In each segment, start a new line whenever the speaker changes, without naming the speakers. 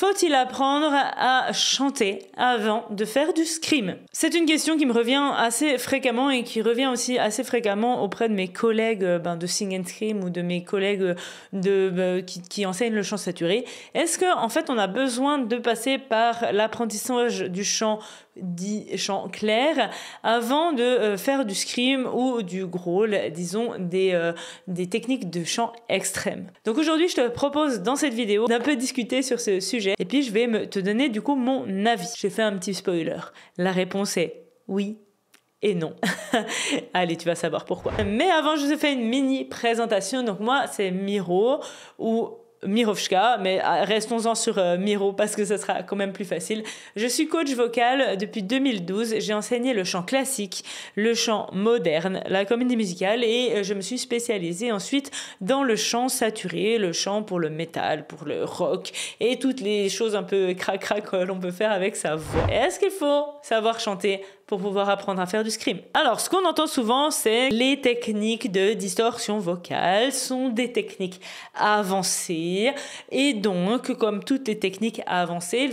faut-il apprendre à chanter avant de faire du scream? C'est une question qui me revient assez fréquemment et qui revient aussi assez fréquemment auprès de mes collègues de Sing and Scream ou de mes collègues qui enseignent le chant saturé. Est-ce qu'en fait on a besoin de passer par l'apprentissage du chant dit chant clair avant de faire du scream ou du growl, disons des techniques de chant extrêmes? Donc aujourd'hui je te propose dans cette vidéo d'un peu discuter sur ce sujet et puis je vais te donner du coup mon avis. J'ai fait un petit spoiler. La réponse est oui et non. Allez, tu vas savoir pourquoi. Mais avant, je vous ai fait une mini présentation. Donc moi, c'est Miro ou Mirovska, mais restons-en sur Miro parce que ça sera quand même plus facile. Je suis coach vocal depuis 2012. J'ai enseigné le chant classique, le chant moderne, la comédie musicale et je me suis spécialisée ensuite dans le chant saturé, le chant pour le métal, pour le rock et toutes les choses un peu crac-crac que l'on peut faire avec sa voix. Est-ce qu'il faut savoir chanter pour pouvoir apprendre à faire du scream? Alors, ce qu'on entend souvent, c'est les techniques de distorsion vocale sont des techniques avancées et donc, comme toutes les techniques avancées,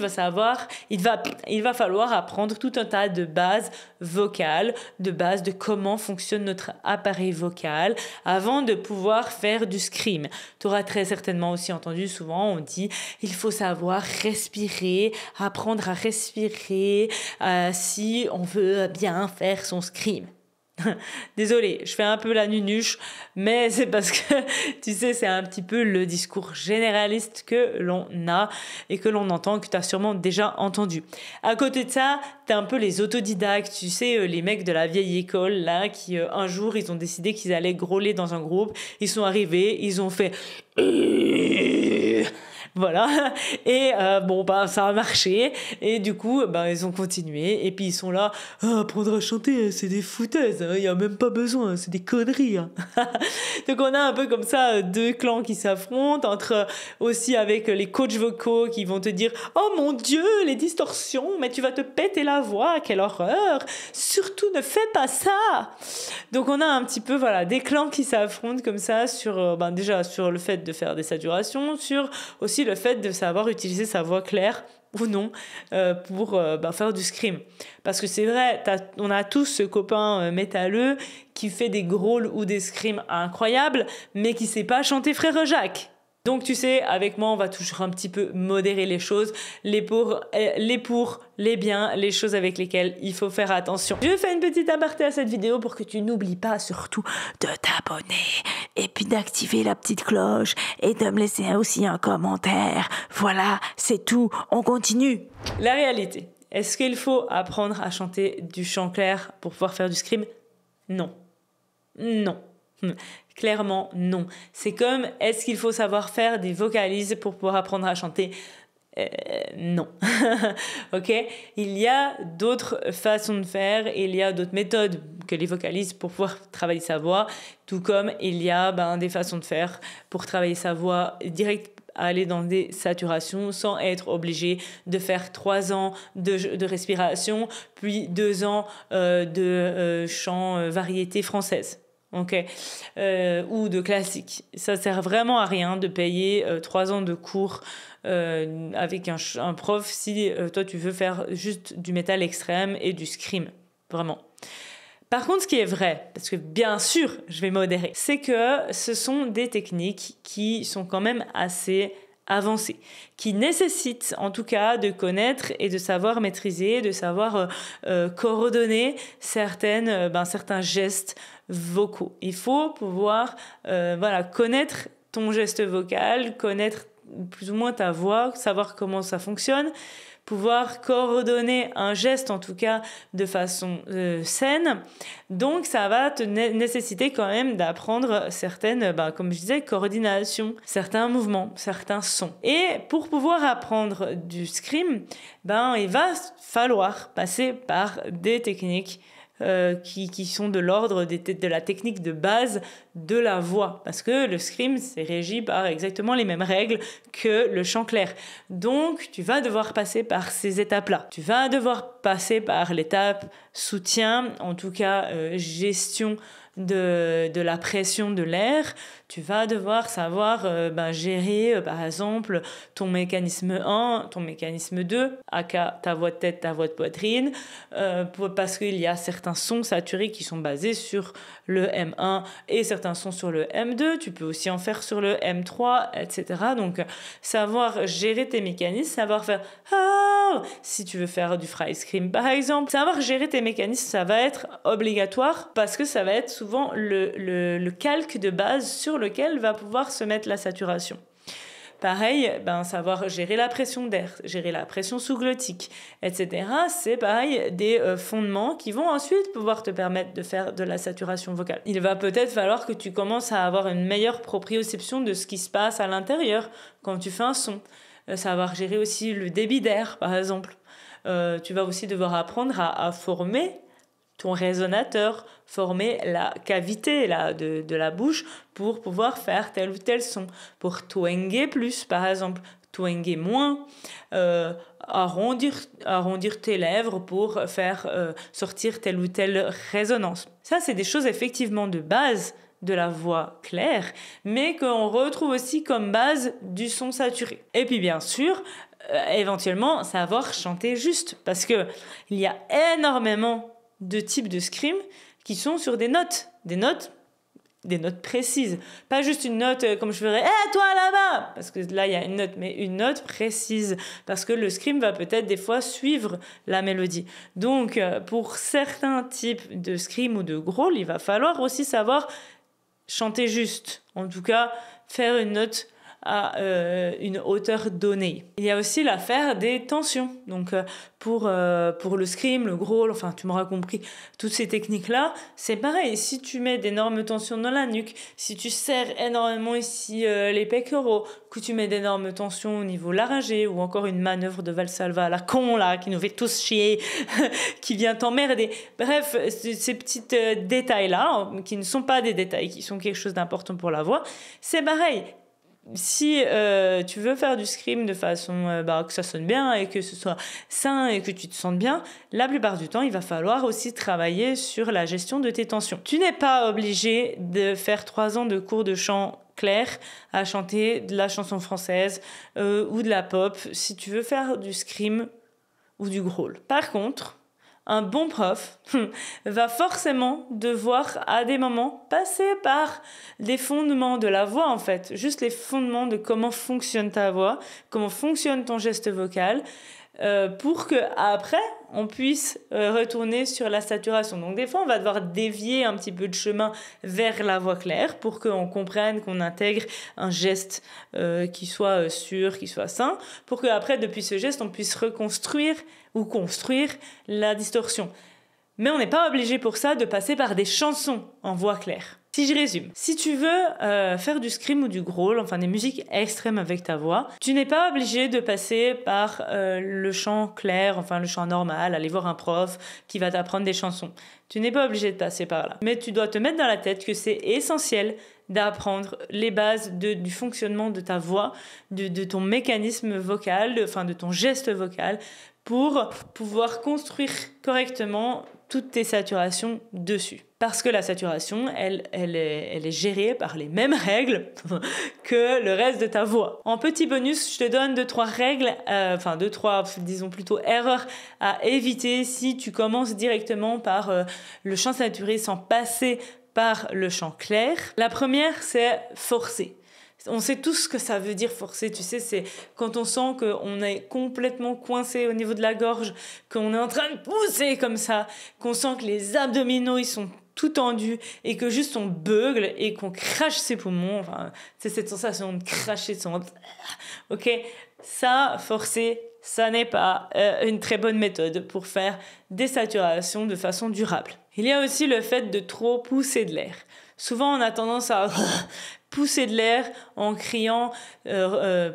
il va falloir apprendre tout un tas de bases vocales, de bases de comment fonctionne notre appareil vocal avant de pouvoir faire du scream. Tu auras très certainement aussi entendu souvent, on dit, il faut savoir respirer, apprendre à respirer si on veut bien faire son scream. Désolée, je fais un peu la nunuche, mais c'est parce que, tu sais, c'est un petit peu le discours généraliste que l'on a et que l'on entend, que tu as sûrement déjà entendu. À côté de ça, tu as un peu les autodidactes, tu sais, les mecs de la vieille école, là, qui un jour, ils ont décidé qu'ils allaient grôler dans un groupe, ils sont arrivés, ils ont fait... Voilà, et ça a marché, et du coup, ils ont continué, et puis ils sont là, apprendre à chanter, c'est des foutaises, il n'y a même pas besoin, c'est des conneries. Donc on a un peu comme ça deux clans qui s'affrontent, aussi avec les coachs vocaux qui vont te dire, oh mon Dieu, les distorsions, mais tu vas te péter la voix, quelle horreur, surtout ne fais pas ça. Donc on a un petit peu des clans qui s'affrontent comme ça sur déjà sur le fait de faire des saturations, sur aussi le fait de savoir utiliser sa voix claire ou non pour faire du scream. Parce que c'est vrai, on a tous ce copain métalleux qui fait des growls ou des screams incroyables, mais qui sait pas chanter Frère Jacques. Donc tu sais, avec moi, on va toujours un petit peu modérer les choses, les pour, les biens, les choses avec lesquelles il faut faire attention. Je fais une petite aparté à cette vidéo pour que tu n'oublies pas surtout de t'abonner et puis d'activer la petite cloche et de me laisser aussi un commentaire. Voilà, c'est tout, on continue. La réalité, est-ce qu'il faut apprendre à chanter du chant clair pour pouvoir faire du scream? Non. Non. Clairement, non. C'est comme, est-ce qu'il faut savoir faire des vocalises pour pouvoir apprendre à chanter? Non. Ok? Il y a d'autres façons de faire, il y a d'autres méthodes que les vocalises pour pouvoir travailler sa voix, tout comme il y a des façons de faire pour travailler sa voix direct, aller dans des saturations sans être obligé de faire 3 ans de respiration, puis 2 ans de chant variété française. Ok, ou de classique. Ça sert vraiment à rien de payer 3 ans de cours avec un prof si toi tu veux faire juste du métal extrême et du scream, vraiment. Par contre, ce qui est vrai, parce que bien sûr je vais modérer, c'est que ce sont des techniques qui sont quand même assez avancées, qui nécessitent en tout cas de connaître et de savoir maîtriser, de savoir coordonner certains gestes vocaux. Il faut pouvoir connaître ton geste vocal, connaître plus ou moins ta voix, savoir comment ça fonctionne, pouvoir coordonner un geste en tout cas de façon saine. Donc ça va te nécessiter quand même d'apprendre certaines, comme je disais, coordination, certains mouvements, certains sons. Et pour pouvoir apprendre du scream, il va falloir passer par des techniques qui sont de l'ordre de la technique de base de la voix. Parce que le scream, c'est régi par exactement les mêmes règles que le chant clair. Donc, tu vas devoir passer par ces étapes-là. Tu vas devoir passer par l'étape soutien, en tout cas gestion de la pression de l'air. Tu vas devoir savoir gérer, par exemple, ton mécanisme 1, ton mécanisme 2, aka ta voix de tête, ta voix de poitrine, parce qu'il y a certains sons saturés qui sont basés sur le M1 et certains sons sur le M2. Tu peux aussi en faire sur le M3, etc. Donc, savoir gérer tes mécanismes, savoir faire si tu veux faire du fry scream par exemple. Savoir gérer tes mécanismes, ça va être obligatoire parce que ça va être souvent le calque de base sur lequel va pouvoir se mettre la saturation. Pareil, savoir gérer la pression d'air, gérer la pression sous-glottique, etc. C'est pareil, des fondements qui vont ensuite pouvoir te permettre de faire de la saturation vocale. Il va peut-être falloir que tu commences à avoir une meilleure proprioception de ce qui se passe à l'intérieur quand tu fais un son. Savoir gérer aussi le débit d'air, par exemple. Tu vas aussi devoir apprendre à former ton résonateur, former la cavité de la bouche pour pouvoir faire tel ou tel son. Pour twinger plus, par exemple, twinger moins, arrondir tes lèvres pour faire sortir telle ou telle résonance. Ça, c'est des choses effectivement de base de la voix claire, mais qu'on retrouve aussi comme base du son saturé. Et puis bien sûr, éventuellement, savoir chanter juste, parce que il y a énormément de types de scream qui sont sur des notes précises. Pas juste une note comme je ferais « toi là-bas !» parce que là, il y a une note, mais une note précise. Parce que le scream va peut-être des fois suivre la mélodie. Donc, pour certains types de scream ou de growl, il va falloir aussi savoir chanter juste. En tout cas, faire une note à une hauteur donnée. Il y a aussi l'affaire des tensions. Donc pour le scream, le growl, enfin tu m'auras compris, toutes ces techniques-là, c'est pareil. Si tu mets d'énormes tensions dans la nuque, si tu serres énormément ici les pectoraux, que tu mets d'énormes tensions au niveau laryngé, ou encore une manœuvre de Valsalva à la con là, qui nous fait tous chier, qui vient t'emmerder. Bref, ces petits détails-là, qui ne sont pas des détails, qui sont quelque chose d'important pour la voix, c'est pareil. Si tu veux faire du scream de façon que ça sonne bien et que ce soit sain et que tu te sentes bien, la plupart du temps, il va falloir aussi travailler sur la gestion de tes tensions. Tu n'es pas obligé de faire 3 ans de cours de chant clair à chanter de la chanson française ou de la pop si tu veux faire du scream ou du growl. Par contre, un bon prof va forcément devoir à des moments passer par les fondements de la voix en fait, juste les fondements de comment fonctionne ta voix, comment fonctionne ton geste vocal, pour que après on puisse retourner sur la saturation. Donc des fois on va devoir dévier un petit peu de chemin vers la voix claire pour qu'on comprenne, qu'on intègre un geste qui soit sûr, qui soit sain, pour qu'après depuis ce geste on puisse reconstruire ou construire la distorsion. Mais on n'est pas obligé pour ça de passer par des chansons en voix claire. Si je résume, si tu veux faire du scream ou du growl, enfin des musiques extrêmes avec ta voix, tu n'es pas obligé de passer par le chant clair, enfin le chant normal, aller voir un prof qui va t'apprendre des chansons. Tu n'es pas obligé de passer par là. Mais tu dois te mettre dans la tête que c'est essentiel d'apprendre les bases du fonctionnement de ta voix, de ton mécanisme vocal, de ton geste vocal, pour pouvoir construire correctement toutes tes saturations dessus. Parce que la saturation, elle est gérée par les mêmes règles que le reste de ta voix. En petit bonus, je te donne 2-3 règles, 2-3, disons plutôt erreurs à éviter si tu commences directement par le chant saturé sans passer par le chant clair. La première, c'est forcer. On sait tous ce que ça veut dire forcer, tu sais, c'est quand on sent qu'on est complètement coincé au niveau de la gorge, qu'on est en train de pousser comme ça, qu'on sent que les abdominaux, ils sont tout tendus et que juste on beugle et qu'on crache ses poumons, enfin, c'est cette sensation de cracher son... Ok, ça, forcer, ça n'est pas une très bonne méthode pour faire des saturations de façon durable. Il y a aussi le fait de trop pousser de l'air. Souvent, on a tendance à pousser de l'air en criant,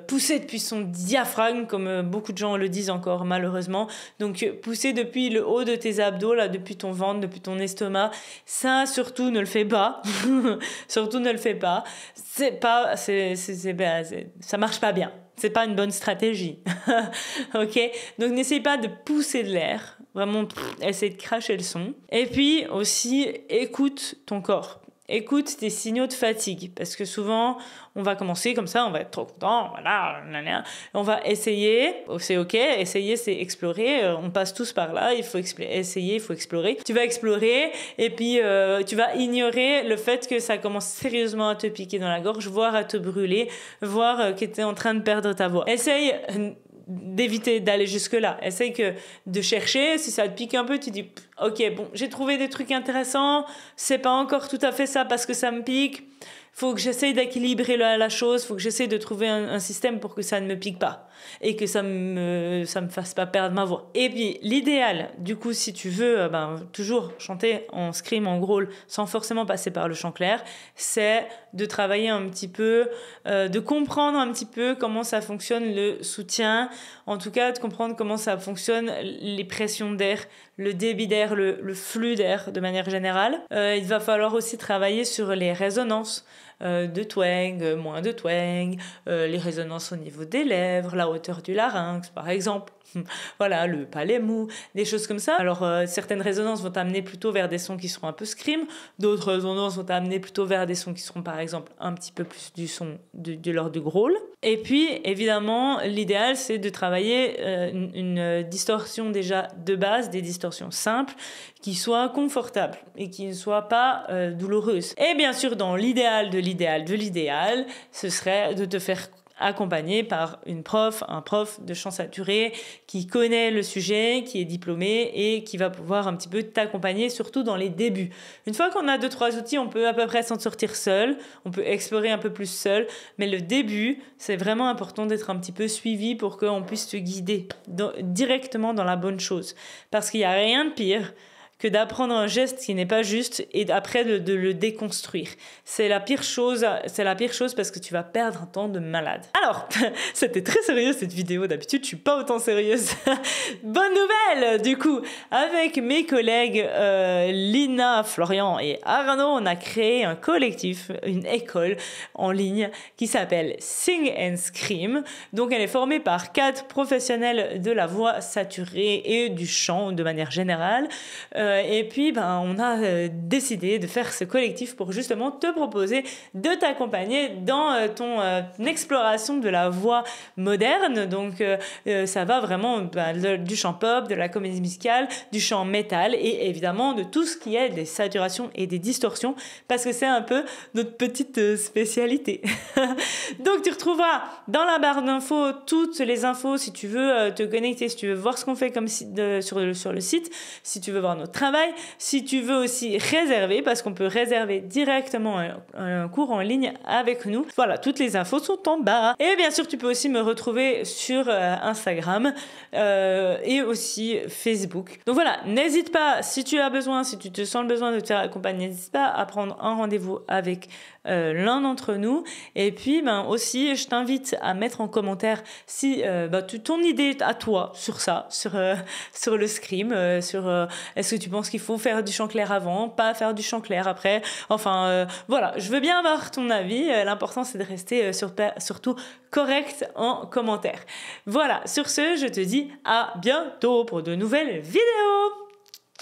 pousser depuis son diaphragme, comme beaucoup de gens le disent encore malheureusement. Donc, pousser depuis le haut de tes abdos, là, depuis ton ventre, depuis ton estomac. Ça, surtout, ne le fais pas. Surtout, ne le fais pas. Ça marche pas bien. C'est pas une bonne stratégie. Ok? Donc, n'essaye pas de pousser de l'air. Vraiment, essaye de cracher le son. Et puis, aussi, écoute ton corps. écoute tes signaux de fatigue, parce que souvent, on va commencer comme ça, on va être trop content, voilà, on va essayer, c'est ok, essayer c'est explorer, on passe tous par là, il faut essayer, il faut explorer. Tu vas explorer et puis tu vas ignorer le fait que ça commence sérieusement à te piquer dans la gorge, voire à te brûler, voire que tu es en train de perdre ta voix. Essaye d'éviter d'aller jusque-là. Essaye de chercher, si ça te pique un peu, tu dis ok, bon, j'ai trouvé des trucs intéressants, c'est pas encore tout à fait ça parce que ça me pique, faut que j'essaye d'équilibrer la chose, faut que j'essaye de trouver un système pour que ça ne me pique pas et que ça me fasse pas perdre ma voix. Et puis l'idéal, du coup, si tu veux toujours chanter en scream, en growl, sans forcément passer par le chant clair, c'est de travailler un petit peu, de comprendre un petit peu comment ça fonctionne le soutien, en tout cas de comprendre comment ça fonctionne les pressions d'air, le débit d'air, le flux d'air de manière générale. Il va falloir aussi travailler sur les résonances, de twang, moins de twang, les résonances au niveau des lèvres, la hauteur du larynx par exemple, voilà, le palais mou, des choses comme ça. Alors certaines résonances vont t'amener plutôt vers des sons qui seront un peu scream, d'autres résonances vont t'amener plutôt vers des sons qui seront par exemple un petit peu plus du son de l'ordre du growl. Et puis évidemment l'idéal c'est de travailler une distorsion déjà de base, des distorsions simples qui soient confortables et qui ne soient pas douloureuses. Et bien sûr dans l'idéal de l'idéal, ce serait de te faire accompagné par un prof de chant saturé qui connaît le sujet, qui est diplômé et qui va pouvoir un petit peu t'accompagner, surtout dans les débuts. Une fois qu'on a 2-3 outils, on peut à peu près s'en sortir seul, on peut explorer un peu plus seul, mais le début, c'est vraiment important d'être un petit peu suivi pour qu'on puisse te guider directement dans la bonne chose. Parce qu'il n'y a rien de pire que d'apprendre un geste qui n'est pas juste et après de le déconstruire. C'est la pire chose parce que tu vas perdre un temps de malade. Alors, c'était très sérieux cette vidéo, d'habitude je suis pas autant sérieuse. Bonne nouvelle du coup, avec mes collègues Lina, Florian et Arnaud, on a créé un collectif, une école en ligne qui s'appelle Sing and Scream. Donc elle est formée par 4 professionnels de la voix saturée et du chant de manière générale. Et puis, on a décidé de faire ce collectif pour justement te proposer de t'accompagner dans ton exploration de la voix moderne. Donc, ça va vraiment du chant pop, de la comédie musicale, du chant métal et évidemment de tout ce qui est des saturations et des distorsions parce que c'est un peu notre petite spécialité. Donc, tu retrouveras dans la barre d'infos toutes les infos si tu veux te connecter, si tu veux voir ce qu'on fait comme sur le site, si tu veux voir notre travail, si tu veux aussi réserver, parce qu'on peut réserver directement un cours en ligne avec nous. Voilà, toutes les infos sont en bas. Et bien sûr, tu peux aussi me retrouver sur Instagram et aussi Facebook. Donc voilà, n'hésite pas, si tu as besoin, si tu te sens le besoin de te faire accompagner, n'hésite pas à prendre un rendez-vous avec l'un d'entre nous. Et puis aussi, je t'invite à mettre en commentaire si ton idée à toi sur ça, sur le scream, est-ce que tu penses qu'il faut faire du chant clair avant, pas faire du chant clair après, enfin voilà, je veux bien avoir ton avis, l'important c'est de rester surtout correct en commentaire. Voilà, sur ce, je te dis à bientôt pour de nouvelles vidéos.